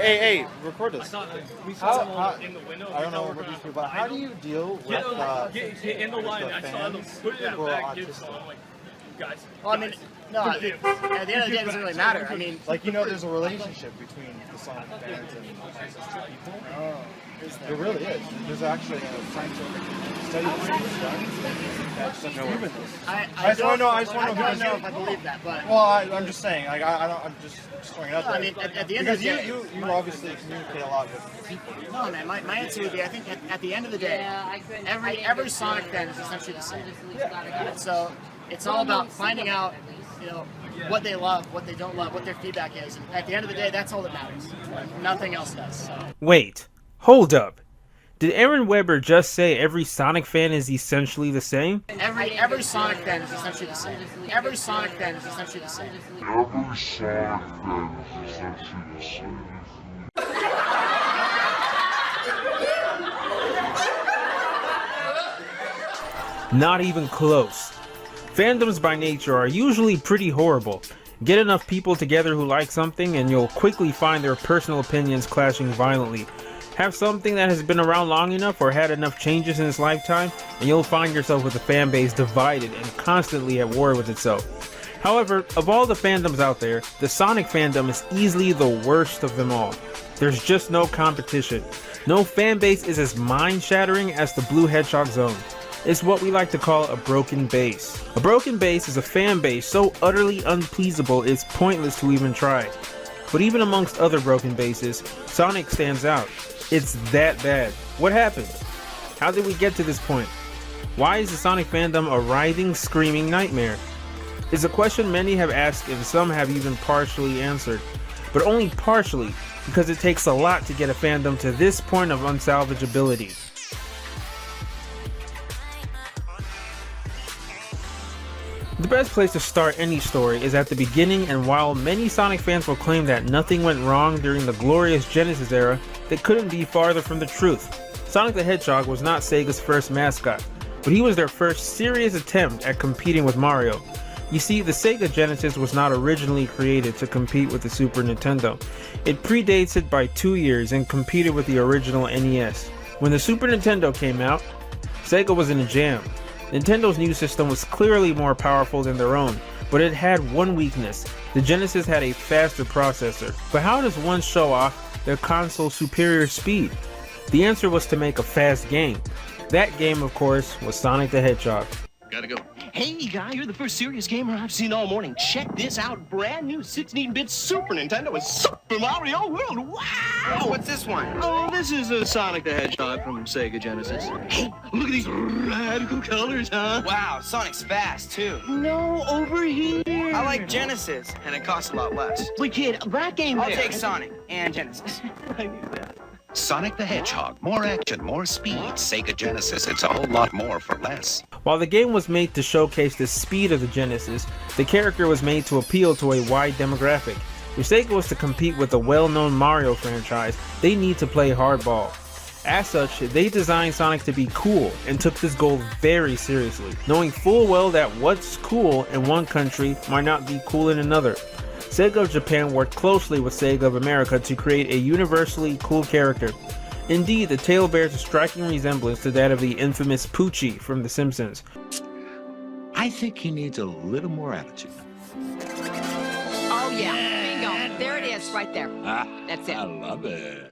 Hey, record this. We How, saw them in the window. I don't know what these people, but how do you deal with get in the line? I saw them put it in the bag. Dimps. I'm like, guys. Well, I mean, no. At the end of the day, it doesn't really matter. I mean, like there's a relationship between the Sonic fans and these two people. Oh, there really is. There's actually a scientific study that's proven this. I just want to know. I don't know if I believe that, but well, I'm just saying. Like I'm just throwing it out there. I mean, at the end of the day, you obviously communicate a lot with people. No, man. My answer would be, I think at the end of the day, every Sonic fan is essentially the same. And so it's all about finding out, what they love, what they don't love, what their feedback is, and at the end of the day, that's all that matters. Nothing else does. So. Wait, hold up. Did Aaron Weber just say every Sonic fan is essentially the same? Every Sonic fan is essentially the same. Every Sonic fan is essentially the same. Every Sonic fan is essentially the same. Not even close. Fandoms by nature are usually pretty horrible. Get enough people together who like something and you'll quickly find their personal opinions clashing violently. Have something that has been around long enough or had enough changes in its lifetime, and you'll find yourself with a fan base divided and constantly at war with itself. However, of all the fandoms out there, the Sonic fandom is easily the worst of them all. There's just no competition. No fan base is as mind-shattering as the Blue Hedgehog Zone. It's what we like to call a broken base. A broken base is a fan base so utterly unpleasable it's pointless to even try. But even amongst other broken bases, Sonic stands out. It's that bad. What happened? How did we get to this point? Why is the Sonic fandom a writhing, screaming nightmare? It's a question many have asked and some have even partially answered. But only partially, because it takes a lot to get a fandom to this point of unsalvageability. The best place to start any story is at the beginning, and while many Sonic fans will claim that nothing went wrong during the glorious Genesis era, they couldn't be farther from the truth. Sonic the Hedgehog was not Sega's first mascot, but he was their first serious attempt at competing with Mario. You see, the Sega Genesis was not originally created to compete with the Super Nintendo. It predates it by 2 years and competed with the original NES. When the Super Nintendo came out, Sega was in a jam. Nintendo's new system was clearly more powerful than their own, but it had one weakness. The Genesis had a faster processor. But how does one show off their console's superior speed? The answer was to make a fast game. That game, of course, was Sonic the Hedgehog. Gotta go. Hey, guy, you're the first serious gamer I've seen all morning. Check this out. Brand new 16-bit Super Nintendo with Super Mario World. Wow! What's this one? Oh, this is a Sonic the Hedgehog from Sega Genesis. Hey, look at these radical colors, huh? Wow, Sonic's fast, too. No, over here. I like Genesis, and it costs a lot less. Wait, kid, that game I'll there. take Sonic and Genesis. I knew that. Sonic the Hedgehog. More action, more speed. Sega Genesis, it's a whole lot more for less. While the game was made to showcase the speed of the Genesis, the character was made to appeal to a wide demographic. If Sega was to compete with the well-known Mario franchise, they need to play hardball. As such, they designed Sonic to be cool and took this goal very seriously, knowing full well that what's cool in one country might not be cool in another. Sega of Japan worked closely with Sega of America to create a universally cool character. Indeed, the tail bears a striking resemblance to that of the infamous Poochie from The Simpsons. I think he needs a little more attitude. Oh yeah, bingo. There it is, right there. That's it. I love it.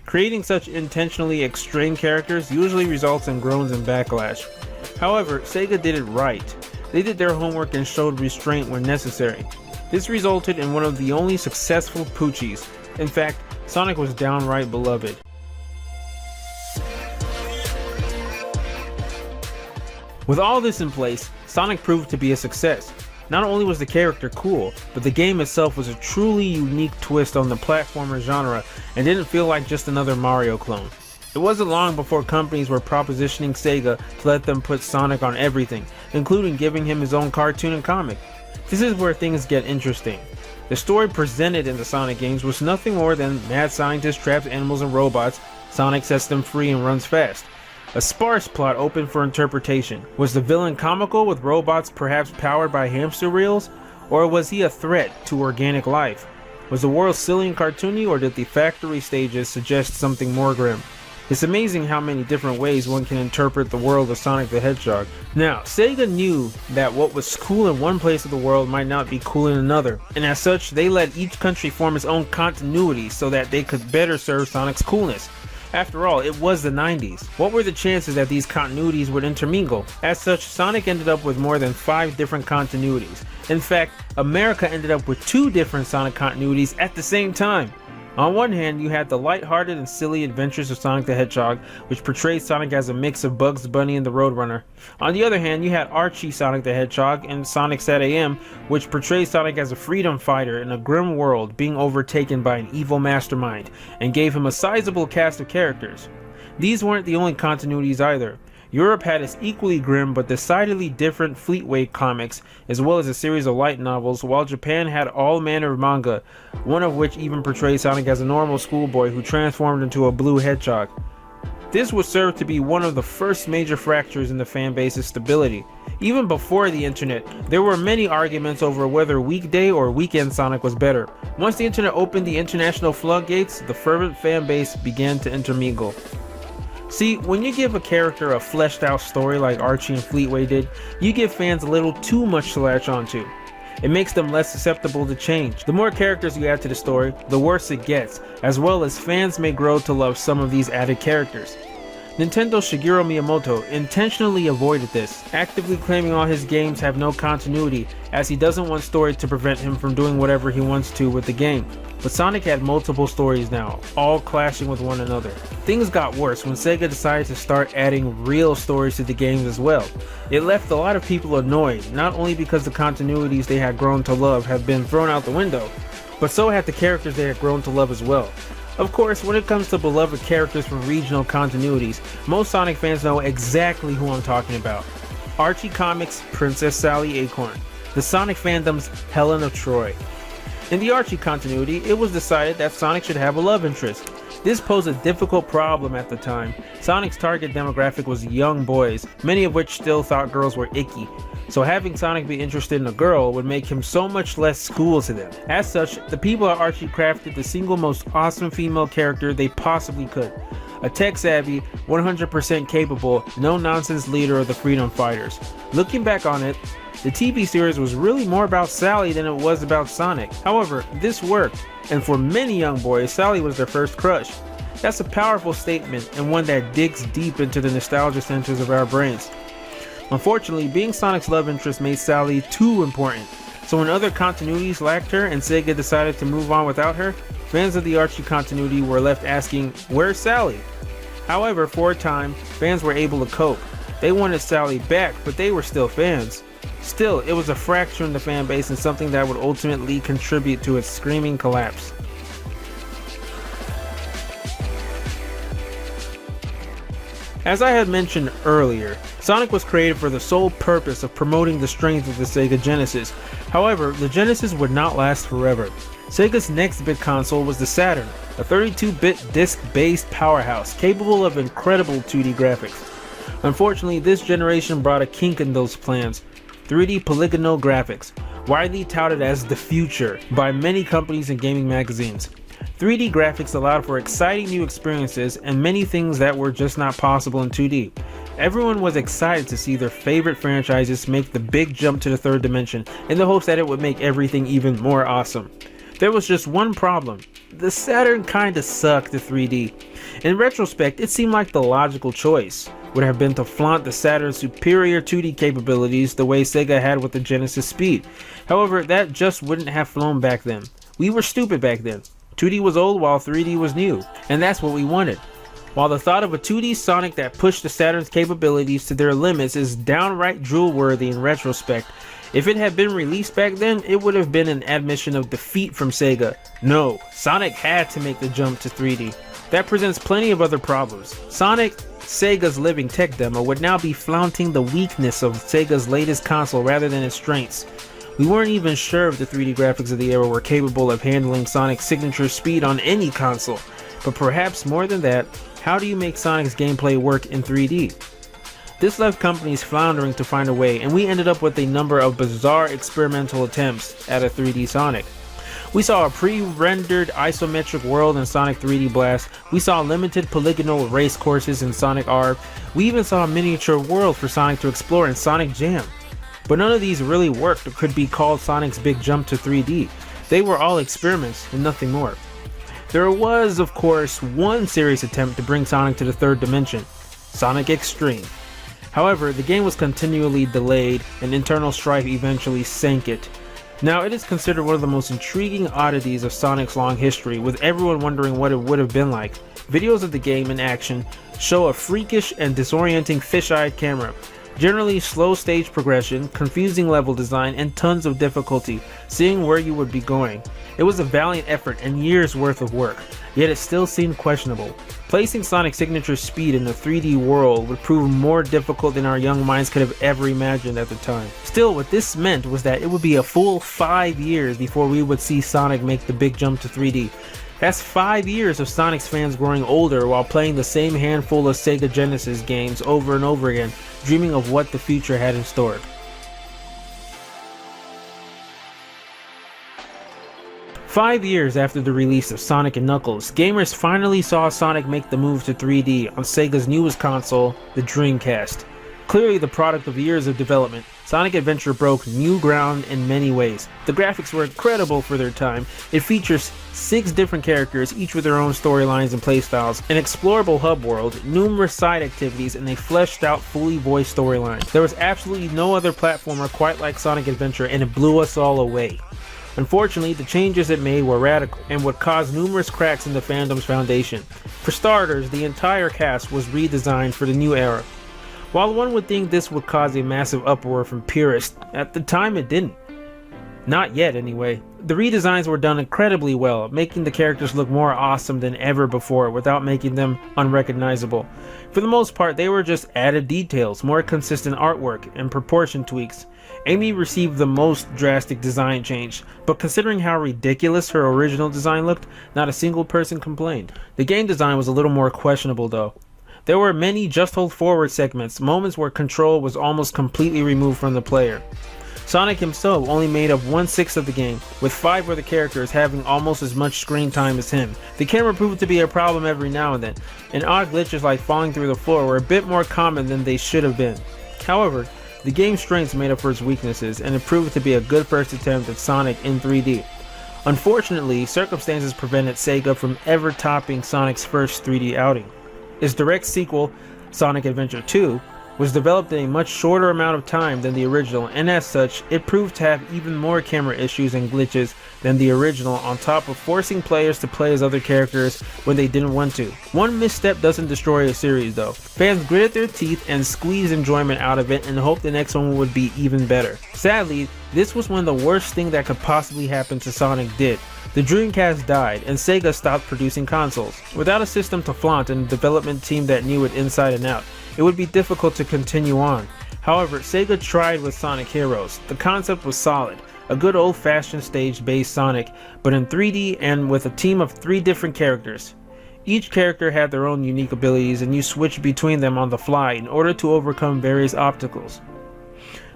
Creating such intentionally extreme characters usually results in groans and backlash. However, Sega did it right. They did their homework and showed restraint when necessary. This resulted in one of the only successful Poochies. In fact, Sonic was downright beloved. With all this in place, Sonic proved to be a success. Not only was the character cool, but the game itself was a truly unique twist on the platformer genre and didn't feel like just another Mario clone. It wasn't long before companies were propositioning Sega to let them put Sonic on everything, including giving him his own cartoon and comic. This is where things get interesting. The story presented in the Sonic games was nothing more than mad scientist traps animals and robots, Sonic sets them free and runs fast. A sparse plot open for interpretation. Was the villain comical with robots perhaps powered by hamster reels? Or was he a threat to organic life? Was the world silly and cartoony, or did the factory stages suggest something more grim? It's amazing how many different ways one can interpret the world of Sonic the Hedgehog. Now, Sega knew that what was cool in one place of the world might not be cool in another, and as such, they let each country form its own continuity so that they could better serve Sonic's coolness. After all, it was the 90s. What were the chances that these continuities would intermingle? As such, Sonic ended up with more than 5 different continuities. In fact, America ended up with 2 different Sonic continuities at the same time. On one hand, you had the lighthearted and silly adventures of Sonic the Hedgehog, which portrayed Sonic as a mix of Bugs Bunny and the Roadrunner. On the other hand, you had Archie Sonic the Hedgehog and Sonic SatAM, which portrayed Sonic as a freedom fighter in a grim world being overtaken by an evil mastermind, and gave him a sizable cast of characters. These weren't the only continuities either. Europe had its equally grim but decidedly different Fleetway comics, as well as a series of light novels, while Japan had all manner of manga, one of which even portrayed Sonic as a normal schoolboy who transformed into a blue hedgehog. This would serve to be one of the first major fractures in the fanbase's stability. Even before the internet, there were many arguments over whether weekday or weekend Sonic was better. Once the internet opened the international floodgates, the fervent fanbase began to intermingle. See, when you give a character a fleshed out story like Archie and Fleetway did, you give fans a little too much to latch onto. It makes them less susceptible to change. The more characters you add to the story, the worse it gets, as well as fans may grow to love some of these added characters. Nintendo's Shigeru Miyamoto intentionally avoided this, actively claiming all his games have no continuity, as he doesn't want story to prevent him from doing whatever he wants to with the game. But Sonic had multiple stories now, all clashing with one another. Things got worse when Sega decided to start adding real stories to the games as well. It left a lot of people annoyed, not only because the continuities they had grown to love have been thrown out the window, but so had the characters they had grown to love as well. Of course, when it comes to beloved characters from regional continuities, most Sonic fans know exactly who I'm talking about. Archie Comics' Princess Sally Acorn, the Sonic fandom's Helen of Troy. In the Archie continuity, it was decided that Sonic should have a love interest. This posed a difficult problem at the time. Sonic's target demographic was young boys, many of which still thought girls were icky. So having Sonic be interested in a girl would make him so much less cool to them. As such, the people at Archie crafted the single most awesome female character they possibly could. A tech-savvy, 100% capable, no-nonsense leader of the Freedom Fighters. Looking back on it, the TV series was really more about Sally than it was about Sonic. However, this worked, and for many young boys, Sally was their first crush. That's a powerful statement, and one that digs deep into the nostalgia centers of our brains. Unfortunately, being Sonic's love interest made Sally too important, so when other continuities lacked her and Sega decided to move on without her, fans of the Archie continuity were left asking, "Where's Sally?" However, for a time, fans were able to cope. They wanted Sally back, but they were still fans. Still, it was a fracture in the fan base and something that would ultimately contribute to its screaming collapse. As I had mentioned earlier, Sonic was created for the sole purpose of promoting the strength of the Sega Genesis. However, the Genesis would not last forever. Sega's next big console was the Saturn, a 32-bit disc-based powerhouse capable of incredible 2D graphics. Unfortunately, this generation brought a kink in those plans: 3D polygonal graphics, widely touted as the future by many companies and gaming magazines. 3D graphics allowed for exciting new experiences and many things that were just not possible in 2D. Everyone was excited to see their favorite franchises make the big jump to the third dimension in the hopes that it would make everything even more awesome. There was just one problem: the Saturn kinda sucked at 3D. In retrospect, it seemed like the logical choice would have been to flaunt the Saturn's superior 2D capabilities the way Sega had with the Genesis Speed. However, that just wouldn't have flown back then. We were stupid back then. 2D was old while 3D was new, and that's what we wanted. While the thought of a 2D Sonic that pushed the Saturn's capabilities to their limits is downright drool-worthy in retrospect, if it had been released back then, it would have been an admission of defeat from Sega. No, Sonic had to make the jump to 3D. That presents plenty of other problems. Sonic, Sega's living tech demo, would now be flaunting the weakness of Sega's latest console rather than its strengths. We weren't even sure if the 3D graphics of the era were capable of handling Sonic's signature speed on any console. But perhaps more than that, how do you make Sonic's gameplay work in 3D? This left companies floundering to find a way, and we ended up with a number of bizarre experimental attempts at a 3D Sonic. We saw a pre-rendered isometric world in Sonic 3D Blast. We saw limited polygonal race courses in Sonic R. We even saw a miniature world for Sonic to explore in Sonic Jam. But none of these really worked or could be called Sonic's big jump to 3D. They were all experiments and nothing more. There was, of course, one serious attempt to bring Sonic to the third dimension, Sonic Extreme. However, the game was continually delayed and internal strife eventually sank it. Now, it is considered one of the most intriguing oddities of Sonic's long history, with everyone wondering what it would have been like. Videos of the game in action show a freakish and disorienting fish-eyed camera, generally slow stage progression, confusing level design, and tons of difficulty seeing where you would be going. It was a valiant effort and years worth of work, yet it still seemed questionable. Placing Sonic's signature speed in a 3D world would prove more difficult than our young minds could have ever imagined at the time. Still, what this meant was that it would be a full 5 years before we would see Sonic make the big jump to 3D. That's 5 years of Sonic's fans growing older while playing the same handful of Sega Genesis games over and over again, dreaming of what the future had in store. Five years after the release of Sonic & Knuckles, gamers finally saw Sonic make the move to 3D on Sega's newest console, the Dreamcast. Clearly the product of years of development, Sonic Adventure broke new ground in many ways. The graphics were incredible for their time. It features 6 different characters, each with their own storylines and playstyles, an explorable hub world, numerous side activities, and a fleshed out, fully voiced storyline. There was absolutely no other platformer quite like Sonic Adventure, and it blew us all away. Unfortunately, the changes it made were radical and would cause numerous cracks in the fandom's foundation. For starters, the entire cast was redesigned for the new era. While one would think this would cause a massive uproar from purists, at the time it didn't. Not yet, anyway. The redesigns were done incredibly well, making the characters look more awesome than ever before without making them unrecognizable. For the most part, they were just added details, more consistent artwork, and proportion tweaks. Amy received the most drastic design change, but considering how ridiculous her original design looked, not a single person complained. The game design was a little more questionable though. There were many just hold forward segments, moments where control was almost completely removed from the player. Sonic himself only made up 1/6 of the game, with 5 other characters having almost as much screen time as him. The camera proved to be a problem every now and then, and odd glitches like falling through the floor were a bit more common than they should have been. However, the game's strengths made up for its weaknesses, and it proved to be a good first attempt at Sonic in 3D. Unfortunately, circumstances prevented Sega from ever topping Sonic's first 3D outing. Its direct sequel, Sonic Adventure 2, was developed in a much shorter amount of time than the original, and as such, it proved to have even more camera issues and glitches than the original, on top of forcing players to play as other characters when they didn't want to. One misstep doesn't destroy a series though. Fans gritted their teeth and squeezed enjoyment out of it and hoped the next one would be even better. Sadly, this was when the worst thing that could possibly happen to Sonic did. The Dreamcast died, and Sega stopped producing consoles. Without a system to flaunt and a development team that knew it inside and out, it would be difficult to continue on. However, Sega tried with Sonic Heroes. The concept was solid, a good old-fashioned stage-based Sonic, but in 3D and with a team of 3 different characters. Each character had their own unique abilities, and you switched between them on the fly in order to overcome various obstacles.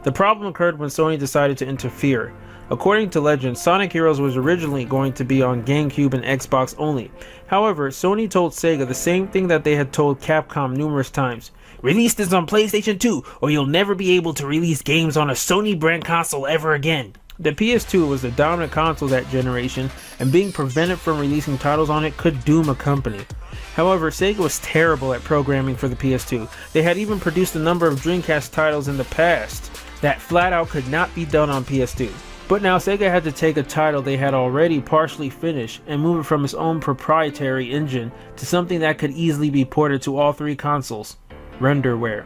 The problem occurred when Sony decided to interfere. According to legend, Sonic Heroes was originally going to be on GameCube and Xbox only. However, Sony told Sega the same thing that they had told Capcom numerous times. Release this on PlayStation 2, or you'll never be able to release games on a Sony brand console ever again. The PS2 was the dominant console that generation, and being prevented from releasing titles on it could doom a company. However, Sega was terrible at programming for the PS2. They had even produced a number of Dreamcast titles in the past that flat out could not be done on PS2. But now Sega had to take a title they had already partially finished and move it from its own proprietary engine to something that could easily be ported to all 3 consoles, renderware.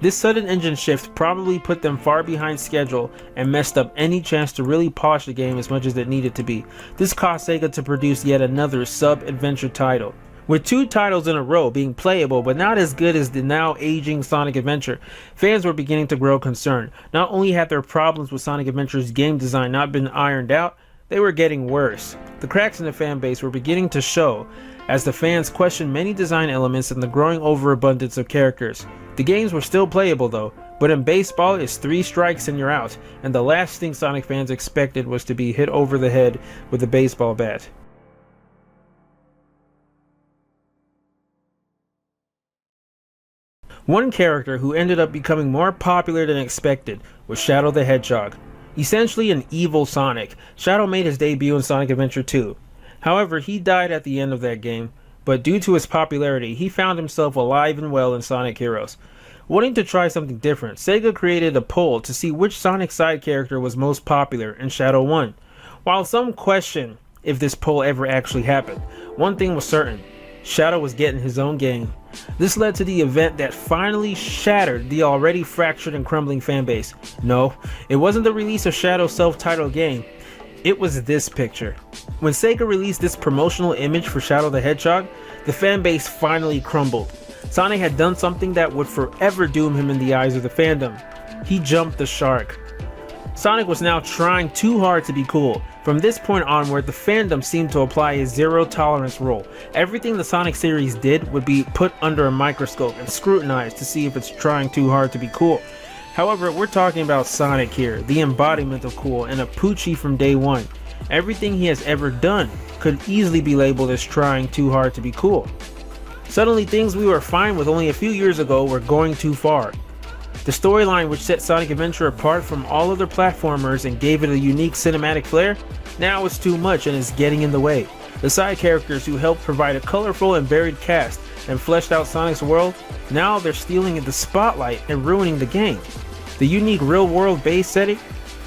This sudden engine shift probably put them far behind schedule and messed up any chance to really polish the game as much as it needed to be. This caused Sega to produce yet another sub-adventure title. With 2 titles in a row being playable but not as good as the now aging Sonic Adventure, fans were beginning to grow concerned. Not only had their problems with Sonic Adventure's game design not been ironed out, they were getting worse. The cracks in the fan base were beginning to show as the fans questioned many design elements and the growing overabundance of characters. The games were still playable though, But in baseball, it's 3 strikes and you're out, and the last thing Sonic fans expected was to be hit over the head with a baseball bat. One character who ended up becoming more popular than expected was Shadow the Hedgehog. Essentially an evil Sonic, Shadow made his debut in Sonic Adventure 2. However, he died at the end of that game, but due to his popularity, he found himself alive and well in Sonic Heroes. Wanting to try something different, Sega created a poll to see which Sonic side character was most popular, and Shadow won. While some question if this poll ever actually happened, one thing was certain: Shadow was getting his own game. This led to the event that finally shattered the already fractured and crumbling fanbase. No, it wasn't the release of Shadow's self-titled game. It was this picture. When Sega released this promotional image for Shadow the Hedgehog, the fanbase finally crumbled. Sonic had done something that would forever doom him in the eyes of the fandom. He jumped the shark. Sonic was now trying too hard to be cool. From this point onward, the fandom seemed to apply a zero-tolerance rule. Everything the Sonic series did would be put under a microscope and scrutinized to see if it's trying too hard to be cool. However, we're talking about Sonic here, the embodiment of cool, and a Poochie from day one. Everything he has ever done could easily be labeled as trying too hard to be cool. Suddenly, things we were fine with only a few years ago were going too far. The storyline which set Sonic Adventure apart from all other platformers and gave it a unique cinematic flair, now is too much and is getting in the way. The side characters who helped provide a colorful and varied cast and fleshed out Sonic's world, now they're stealing the spotlight and ruining the game. The unique real-world base setting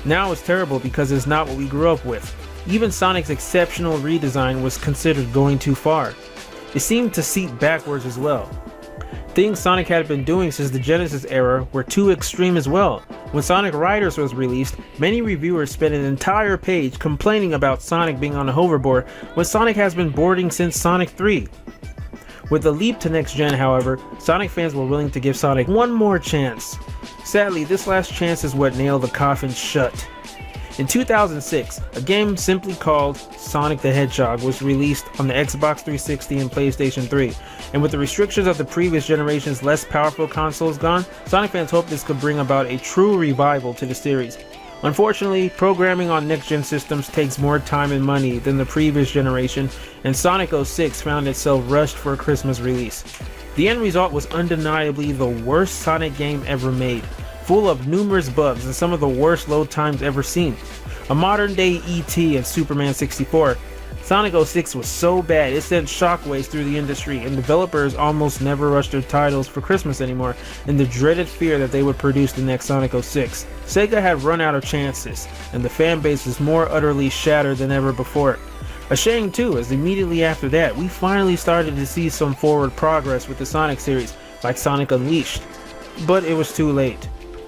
now is terrible because it's not what we grew up with. Even Sonic's exceptional redesign was considered going too far. It seemed to seep backwards as well. Things Sonic had been doing since the Genesis era were too extreme as well. When Sonic Riders was released, many reviewers spent an entire page complaining about Sonic being on a hoverboard when Sonic has been boarding since Sonic 3. With the leap to next gen, however, Sonic fans were willing to give Sonic one more chance. Sadly, this last chance is what nailed the coffin shut. In 2006, a game simply called Sonic the Hedgehog was released on the Xbox 360 and PlayStation 3, and with the restrictions of the previous generation's less powerful consoles gone, Sonic fans hoped this could bring about a true revival to the series. Unfortunately, programming on next-gen systems takes more time and money than the previous generation, and Sonic 06 found itself rushed for a Christmas release. The end result was undeniably the worst Sonic game ever made, full of numerous bugs and some of the worst load times ever seen. A modern-day E.T. and Superman 64, Sonic 06 was so bad it sent shockwaves through the industry, and developers almost never rushed their titles for Christmas anymore in the dreaded fear that they would produce the next Sonic 06. Sega had run out of chances, and the fanbase was more utterly shattered than ever before. A shame too, as immediately after that, we finally started to see some forward progress with the Sonic series, like Sonic Unleashed. But it was too late.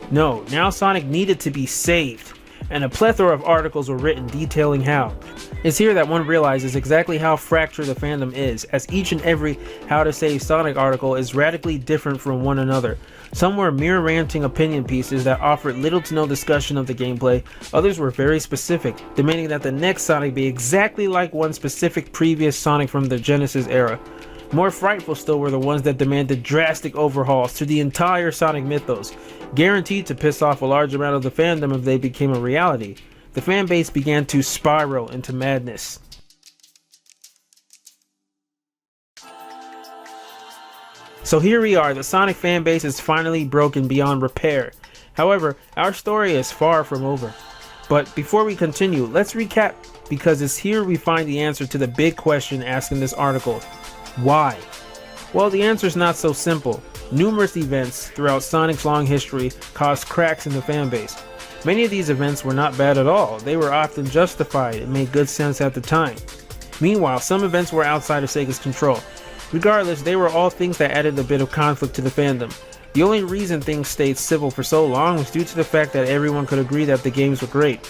No, now Sonic needed to be saved, and a plethora of articles were written detailing how. It's here that one realizes exactly how fractured the fandom is, as each and every How to Save Sonic article is radically different from one another. Some were mere ranting opinion pieces that offered little to no discussion of the gameplay. Others were very specific, demanding that the next Sonic be exactly like one specific previous Sonic from the Genesis era. More frightful still were the ones that demanded drastic overhauls to the entire Sonic mythos, guaranteed to piss off a large amount of the fandom if they became a reality. The fanbase began to spiral into madness. So here we are, the Sonic fanbase is finally broken beyond repair. However, our story is far from over. But before we continue, let's recap, because it's here we find the answer to the big question asked in this article. Why? Well, the answer is not so simple. Numerous events throughout Sonic's long history caused cracks in the fanbase. Many of these events were not bad at all. They were often justified and made good sense at the time. Meanwhile, some events were outside of Sega's control. Regardless, they were all things that added a bit of conflict to the fandom. The only reason things stayed civil for so long was due to the fact that everyone could agree that the games were great.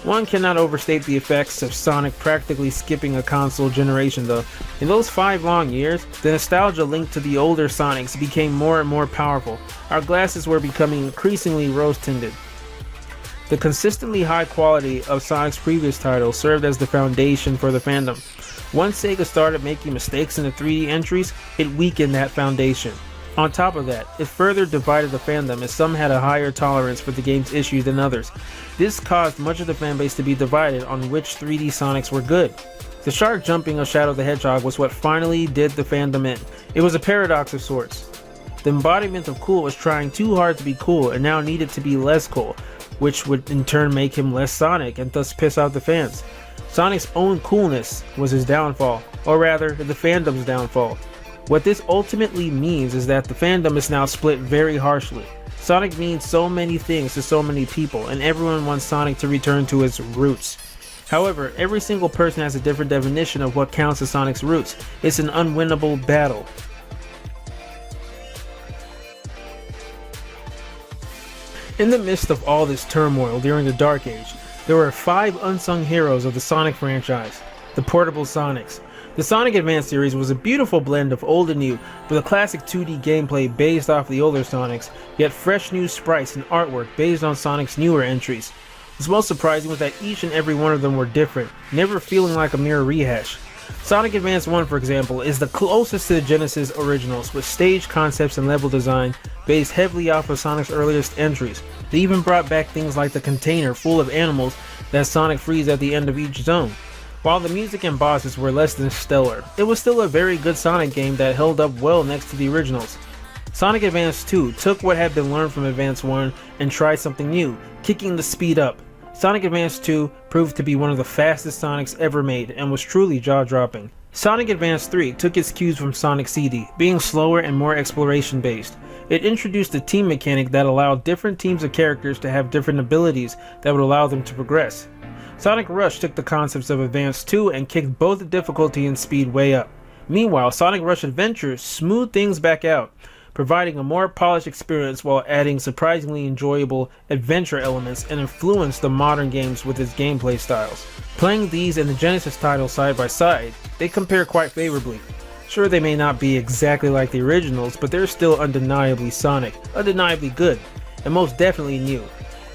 One cannot overstate the effects of Sonic practically skipping a console generation though. In those 5 long years, the nostalgia linked to the older Sonics became more and more powerful. Our glasses were becoming increasingly rose-tinted. The consistently high quality of Sonic's previous titles served as the foundation for the fandom. Once Sega started making mistakes in the 3D entries, it weakened that foundation. On top of that, it further divided the fandom as some had a higher tolerance for the game's issues than others. This caused much of the fanbase to be divided on which 3D Sonics were good. The shark jumping of Shadow the Hedgehog was what finally did the fandom in. It was a paradox of sorts. The embodiment of cool was trying too hard to be cool and now needed to be less cool, which would in turn make him less Sonic and thus piss off the fans. Sonic's own coolness was his downfall, or rather, the fandom's downfall. What this ultimately means is that the fandom is now split very harshly. Sonic means so many things to so many people, and everyone wants Sonic to return to his roots. However, every single person has a different definition of what counts as Sonic's roots. It's an unwinnable battle. In the midst of all this turmoil during the Dark Age, there were 5 unsung heroes of the Sonic franchise, the portable Sonics. The Sonic Advance series was a beautiful blend of old and new, with a classic 2D gameplay based off the older Sonics, yet fresh new sprites and artwork based on Sonic's newer entries. What's most surprising was that each and every one of them were different, never feeling like a mere rehash. Sonic Advance 1, for example, is the closest to the Genesis originals, with stage concepts and level design based heavily off of Sonic's earliest entries. They even brought back things like the container full of animals that Sonic frees at the end of each zone. While the music and bosses were less than stellar, it was still a very good Sonic game that held up well next to the originals. Sonic Advance 2 took what had been learned from Advance 1 and tried something new, kicking the speed up. Sonic Advance 2 proved to be one of the fastest Sonics ever made and was truly jaw-dropping. Sonic Advance 3 took its cues from Sonic CD, being slower and more exploration-based. It introduced a team mechanic that allowed different teams of characters to have different abilities that would allow them to progress. Sonic Rush took the concepts of Advance 2 and kicked both the difficulty and speed way up. Meanwhile, Sonic Rush Adventure smoothed things back out, providing a more polished experience while adding surprisingly enjoyable adventure elements and influenced the modern games with its gameplay styles. Playing these and the Genesis titles side by side, they compare quite favorably. Sure, they may not be exactly like the originals, but they're still undeniably Sonic, undeniably good, and most definitely new.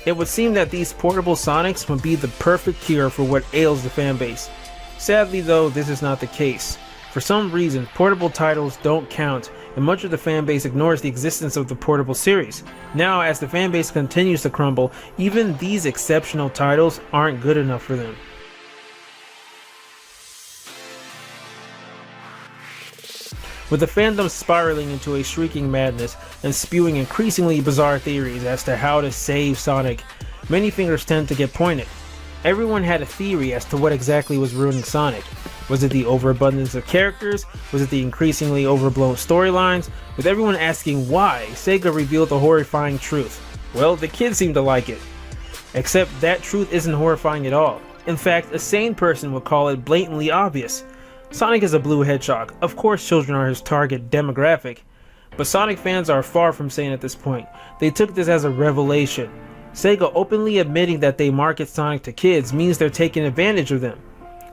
It would seem that these portable Sonics would be the perfect cure for what ails the fanbase. Sadly though, this is not the case. For some reason, portable titles don't count, and much of the fanbase ignores the existence of the portable series. Now, as the fanbase continues to crumble, even these exceptional titles aren't good enough for them. With the fandom spiraling into a shrieking madness and spewing increasingly bizarre theories as to how to save Sonic, many fingers tend to get pointed. Everyone had a theory as to what exactly was ruining Sonic. Was it the overabundance of characters? Was it the increasingly overblown storylines? With everyone asking why, Sega revealed the horrifying truth. Well, the kids seem to like it. Except that truth isn't horrifying at all. In fact, a sane person would call it blatantly obvious. Sonic is a blue hedgehog. Of course children are his target demographic. But Sonic fans are far from sane at this point. They took this as a revelation. Sega openly admitting that they market Sonic to kids means they're taking advantage of them.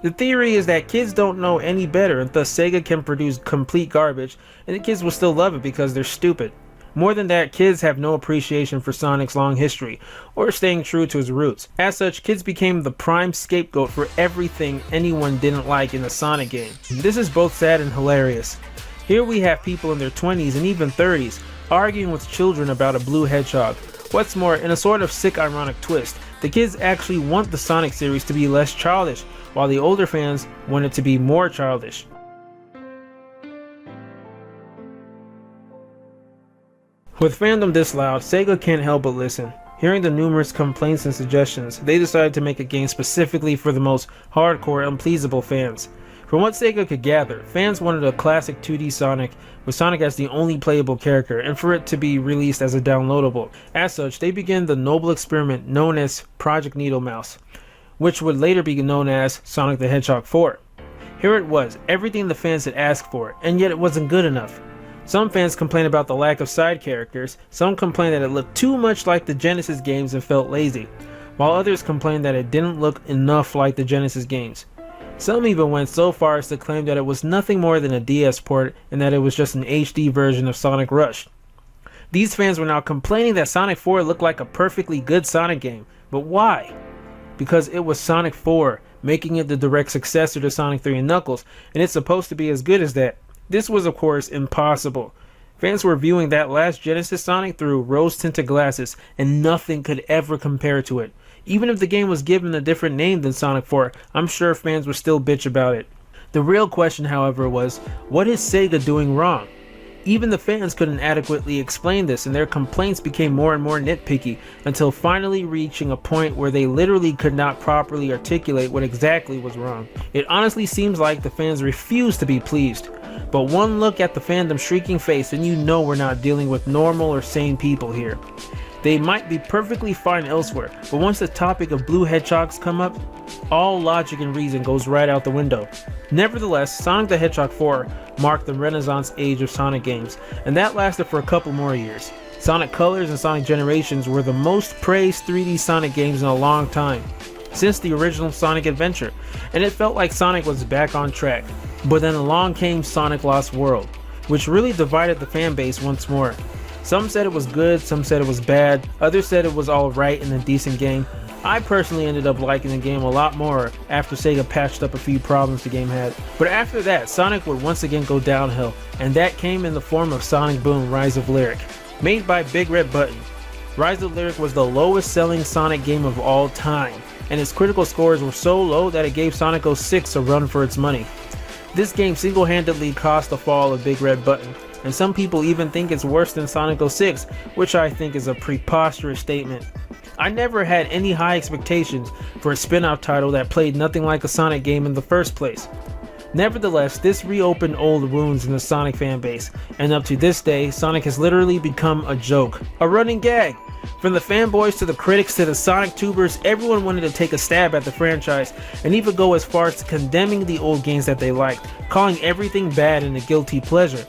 The theory is that kids don't know any better and thus Sega can produce complete garbage and the kids will still love it because they're stupid. More than that, kids have no appreciation for Sonic's long history or staying true to his roots. As such, kids became the prime scapegoat for everything anyone didn't like in a Sonic game. This is both sad and hilarious. Here we have people in their 20s and even 30s arguing with children about a blue hedgehog. What's more, in a sort of sick ironic twist, the kids actually want the Sonic series to be less childish, while the older fans want it to be more childish. With fandom this loud, Sega can't help but listen. Hearing the numerous complaints and suggestions, they decided to make a game specifically for the most hardcore, unpleasable fans. From what Sega could gather, fans wanted a classic 2D Sonic, with Sonic as the only playable character, and for it to be released as a downloadable. As such, they began the noble experiment known as Project Needle Mouse, which would later be known as Sonic the Hedgehog 4. Here it was, everything the fans had asked for, and yet it wasn't good enough. Some fans complained about the lack of side characters, some complained that it looked too much like the Genesis games and felt lazy, while others complained that it didn't look enough like the Genesis games. Some even went so far as to claim that it was nothing more than a DS port and that it was just an HD version of Sonic Rush. These fans were now complaining that Sonic 4 looked like a perfectly good Sonic game, but why? Because it was Sonic 4, making it the direct successor to Sonic 3 and Knuckles, and it's supposed to be as good as that. This was of course impossible. Fans were viewing that last Genesis Sonic through rose-tinted glasses, and nothing could ever compare to it. Even if the game was given a different name than Sonic 4, I'm sure fans would still bitch about it. The real question, however, was, what is Sega doing wrong? Even the fans couldn't adequately explain this, and their complaints became more and more nitpicky, until finally reaching a point where they literally could not properly articulate what exactly was wrong. It honestly seems like the fans refused to be pleased. But one look at the fandom's shrieking face and you know we're not dealing with normal or sane people here. They might be perfectly fine elsewhere, but once the topic of blue hedgehogs come up, all logic and reason goes right out the window. Nevertheless, Sonic the Hedgehog 4 marked the Renaissance age of Sonic games, and that lasted for a couple more years. Sonic Colors and Sonic Generations were the most praised 3D Sonic games in a long time, since the original Sonic Adventure, and it felt like Sonic was back on track. But then along came Sonic Lost World, which really divided the fan base once more. Some said it was good, some said it was bad, others said it was alright and a decent game. I personally ended up liking the game a lot more after Sega patched up a few problems the game had. But after that, Sonic would once again go downhill, and that came in the form of Sonic Boom Rise of Lyric, made by Big Red Button. Rise of Lyric was the lowest selling Sonic game of all time, and its critical scores were so low that it gave Sonic 06 a run for its money. This game single-handedly caused the fall of Big Red Button, and some people even think it's worse than Sonic 06, which I think is a preposterous statement. I never had any high expectations for a spin-off title that played nothing like a Sonic game in the first place. Nevertheless, this reopened old wounds in the Sonic fanbase, and up to this day, Sonic has literally become a joke, a running gag. From the fanboys to the critics to the Sonic tubers, everyone wanted to take a stab at the franchise, and even go as far as condemning the old games that they liked, calling everything bad and a guilty pleasure.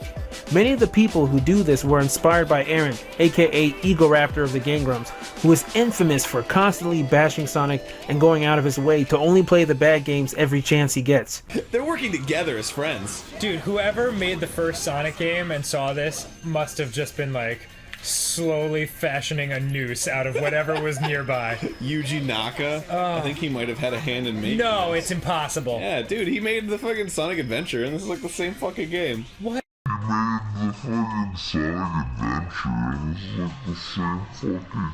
Many of the people who do this were inspired by Aaron, aka Ego Raptor of the Game Grumps, who is infamous for constantly bashing Sonic and going out of his way to only play the bad games every chance he gets. They're working together as friends. Dude, whoever made the first Sonic game and saw this must have just been like slowly fashioning a noose out of whatever was nearby. Yuji Naka? I think he might have had a hand in making No, this. it's impossible. Yeah, dude, he made the fucking Sonic Adventure, and this is like the same fucking game. What? He made the fucking Sonic Adventure, and this is like the same fucking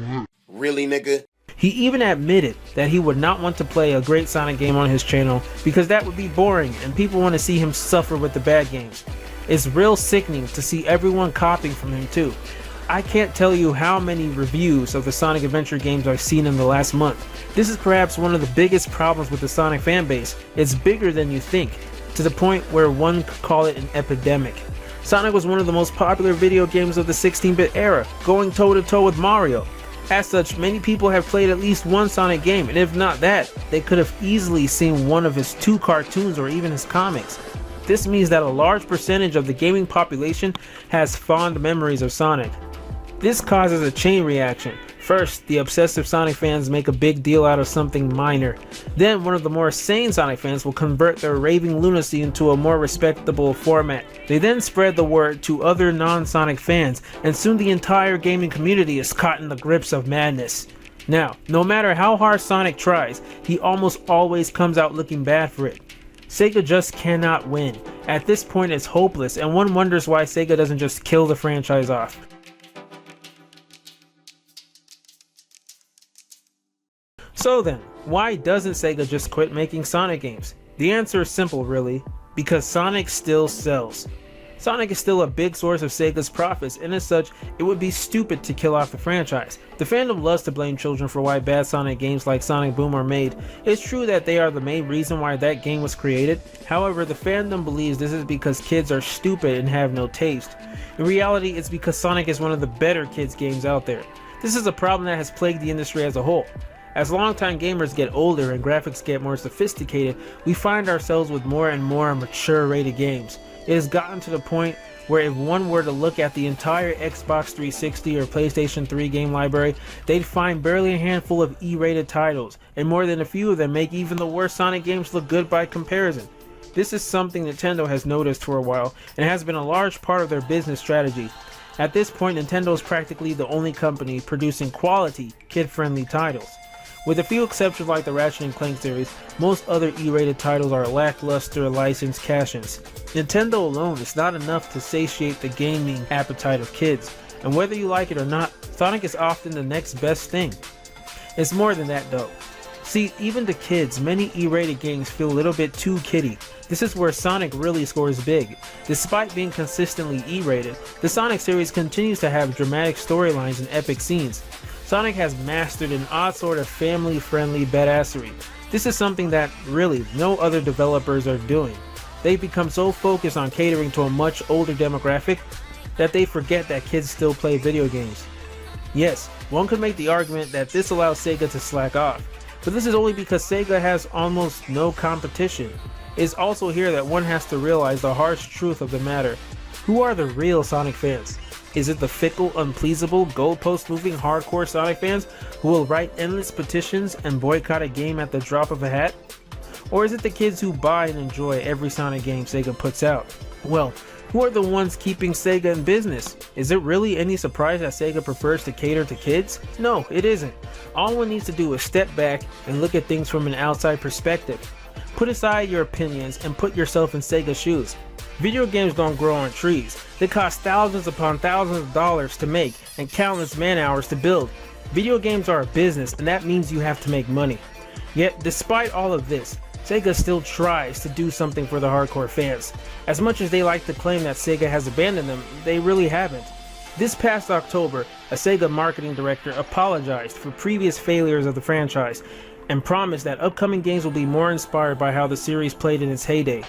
game. What? Really, nigga? He even admitted that he would not want to play a great Sonic game on his channel because that would be boring and people want to see him suffer with the bad games. It's real sickening to see everyone copying from him too. I can't tell you how many reviews of the Sonic Adventure games I've seen in the last month. This is perhaps one of the biggest problems with the Sonic fanbase. It's bigger than you think, to the point where one could call it an epidemic. Sonic was one of the most popular video games of the 16-bit era, going toe-to-toe with Mario. As such, many people have played at least one Sonic game, and if not that, they could have easily seen one of his 2 cartoons or even his comics. This means that a large percentage of the gaming population has fond memories of Sonic. This causes a chain reaction. First, the obsessive Sonic fans make a big deal out of something minor. Then, one of the more sane Sonic fans will convert their raving lunacy into a more respectable format. They then spread the word to other non-Sonic fans, and soon the entire gaming community is caught in the grips of madness. Now, no matter how hard Sonic tries, he almost always comes out looking bad for it. Sega just cannot win. At this point it's hopeless, and one wonders why Sega doesn't just kill the franchise off. So then, why doesn't Sega just quit making Sonic games? The answer is simple really, because Sonic still sells. Sonic is still a big source of Sega's profits, and as such, it would be stupid to kill off the franchise. The fandom loves to blame children for why bad Sonic games like Sonic Boom are made. It's true that they are the main reason why that game was created, however the fandom believes this is because kids are stupid and have no taste. In reality, it's because Sonic is one of the better kids games out there. This is a problem that has plagued the industry as a whole. As longtime gamers get older and graphics get more sophisticated, we find ourselves with more and more mature rated games. It has gotten to the point where if one were to look at the entire Xbox 360 or PlayStation 3 game library, they'd find barely a handful of E-rated titles, and more than a few of them make even the worst Sonic games look good by comparison. This is something Nintendo has noticed for a while, and has been a large part of their business strategy. At this point, Nintendo is practically the only company producing quality, kid-friendly titles. With a few exceptions like the Ratchet & Clank series, most other E-rated titles are lackluster licensed cash-ins. Nintendo alone is not enough to satiate the gaming appetite of kids, and whether you like it or not, Sonic is often the next best thing. It's more than that though. See, even to kids, many E-rated games feel a little bit too kiddie. This is where Sonic really scores big. Despite being consistently E-rated, the Sonic series continues to have dramatic storylines and epic scenes. Sonic has mastered an odd sort of family-friendly badassery. This is something that, really, no other developers are doing. They've become so focused on catering to a much older demographic that they forget that kids still play video games. Yes, one could make the argument that this allows Sega to slack off, but this is only because Sega has almost no competition. It's also here that one has to realize the harsh truth of the matter. Who are the real Sonic fans? Is it the fickle, unpleasable, goalpost-moving hardcore Sonic fans who will write endless petitions and boycott a game at the drop of a hat? Or is it the kids who buy and enjoy every Sonic game Sega puts out? Well, who are the ones keeping Sega in business? Is it really any surprise that Sega prefers to cater to kids? No, it isn't. All one needs to do is step back and look at things from an outside perspective. Put aside your opinions and put yourself in Sega's shoes. Video games don't grow on trees. They cost thousands upon thousands of dollars to make and countless man hours to build. Video games are a business, and that means you have to make money. Yet, despite all of this, Sega still tries to do something for the hardcore fans. As much as they like to claim that Sega has abandoned them, they really haven't. This past October, a Sega marketing director apologized for previous failures of the franchise and promised that upcoming games will be more inspired by how the series played in its heyday.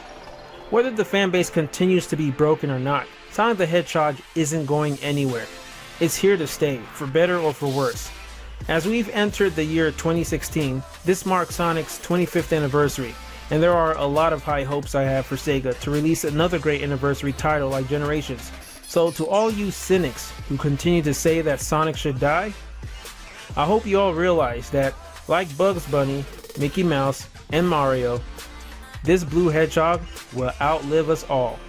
Whether the fanbase continues to be broken or not, Sonic the Hedgehog isn't going anywhere. It's here to stay, for better or for worse. As we've entered the year 2016, this marks Sonic's 25th anniversary, and there are a lot of high hopes I have for Sega to release another great anniversary title like Generations. So to all you cynics who continue to say that Sonic should die, I hope you all realize that, like Bugs Bunny, Mickey Mouse, and Mario, this blue hedgehog will outlive us all.